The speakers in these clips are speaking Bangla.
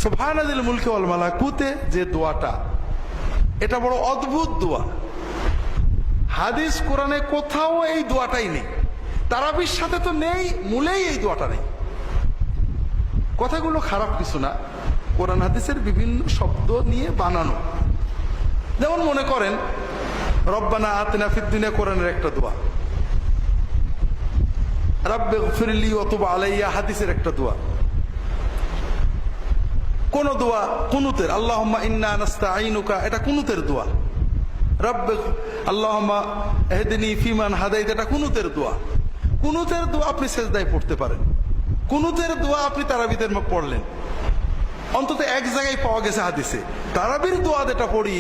সুবহানাল মুলকি ওয়াল মালাকুতে যে দোয়াটা, এটা বড় অদ্ভুত দোয়া। হাদিস কোরআনে কোথাও এই দোয়াটাই নেই, তারাবির সাথে তো নেই, মূলেই এই দোয়াটা নেই। কথাগুলো খারাপ কিছু না, কোরআন হাদিসের বিভিন্ন শব্দ নিয়ে বানানো। যেমন মনে করেন রব্বানা আতিনা ফিদ দুনিয়া কোরআনের একটা দোয়া, রাব্বিগফিরলি ওয়া তুব আলাইয়া হাদিসের একটা দোয়া। কোন দোয়া কুনুতের, আল্লাহুম্মা ইন্না নাস্তাঈনুকা, এটা কুনুতের দোয়া। রাব্বিগ আল্লাহুম্মা ইহদিনি ফিমান হাদাইত, এটা কুনুতের দোয়া। কুনুতের দোয়া আপনি সেজদায় পড়তে পারেন, কুনুতের দোয়া আপনি তারাবিদের পড়লেন, অন্তত এক জায়গায় পাওয়া গেছে হাদিসে। তারাবির দোয়া যেটা পড়ি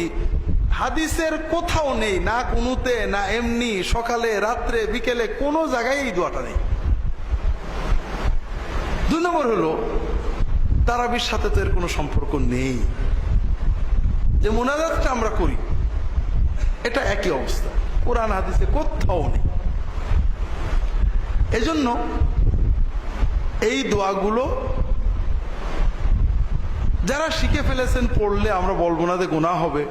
হাদিসের কোথাও নেই, না কুনুতে না এমনি সকালে রাত্রে বিকেলে কোনো জায়গায় এই দোয়াটা নেই। 2 নম্বর হলো তারাবির সাথে তো এর কোনো সম্পর্ক নেই। যে মুনাজাতটা আমরা করি এটা একই অবস্থা, কোরআন হাদিসে কোথাও নেই। এজন্য এই দোয়াগুলো যারা শিখে ফেলেছেন পড়লে আমরা বলবো না যে গুনাহ হবে,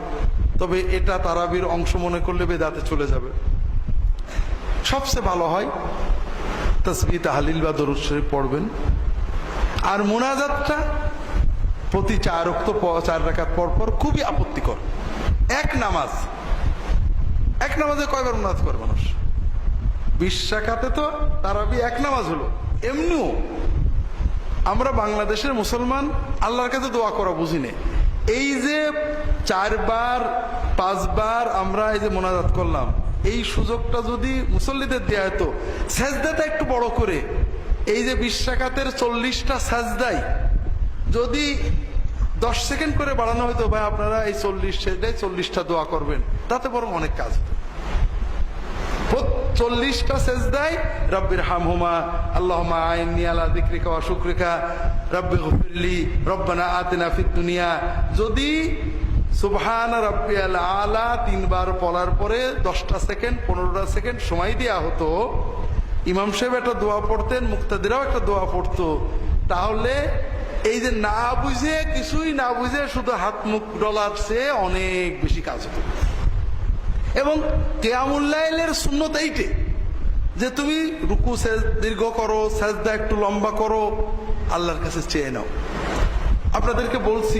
তবে এটা তারাবির অংশ মনে করলে বেদাতে চলে যাবে। সবচেয়ে ভালো হয় তাসবিহ তাহলিল বা দরুদ শরীফ পড়বেন। আর মুনাজাতটা প্রতি 4 রাকাত পর পর খুবই আপত্তিকর। এক নামাজে কয়বার মুনাজাত করে মানুষ? 20 রাকাতে তো তারাবি এক নামাজ হলো। এমনিও আমরা বাংলাদেশের মুসলমান আল্লাহর কাছে দোয়া করা বুঝি না। এই যে 4 বার 5 বার আমরা এই যে মুনাজাত করলাম, এই সুযোগটা যদি মুসল্লিদের দেয়া হতো, সেজদাটা একটু বড় করে, এই যে 20 রাকাতের 40টা সেজদাই যদি 10 সেকেন্ড করে বাড়ানো হতো, ভাই আপনারা এই 40 সেজদায় 40টা দোয়া করবেন, তাতে বরং অনেক কাজ হতো। 40টা সেজদায় রব্বির হামহুমা আল্লাহুম্মা আইন্নি আলা যিকরিকা ওয়া শুকরিকা রাব্বিগফিরলি রব্বানা আতিনা ফিদ দুনিয়া, যদি সুবহানা রাব্বিয়াল আলা 3 বার পড়ার পরে 10টা সেকেন্ড 15টা সেকেন্ড সময় দেয়া হতো, ইমাম সাহেব একটা দোয়া পড়তেন, মুক্তাদিরাও একটা দোয়া পড়তো, তাহলে এই যে না বুঝে কিছুই না বুঝে শুধু হাত মুখ ডলার চেয়ে অনেক বেশি কাজ হতো। এবং কিয়ামুল লাইলের সুন্নত এইটে যে তুমি রুকু দীর্ঘ করো, সাজদা একটু লম্বা করো, আল্লাহর কাছে চেয়ে নাও। আপনাদেরকে বলছি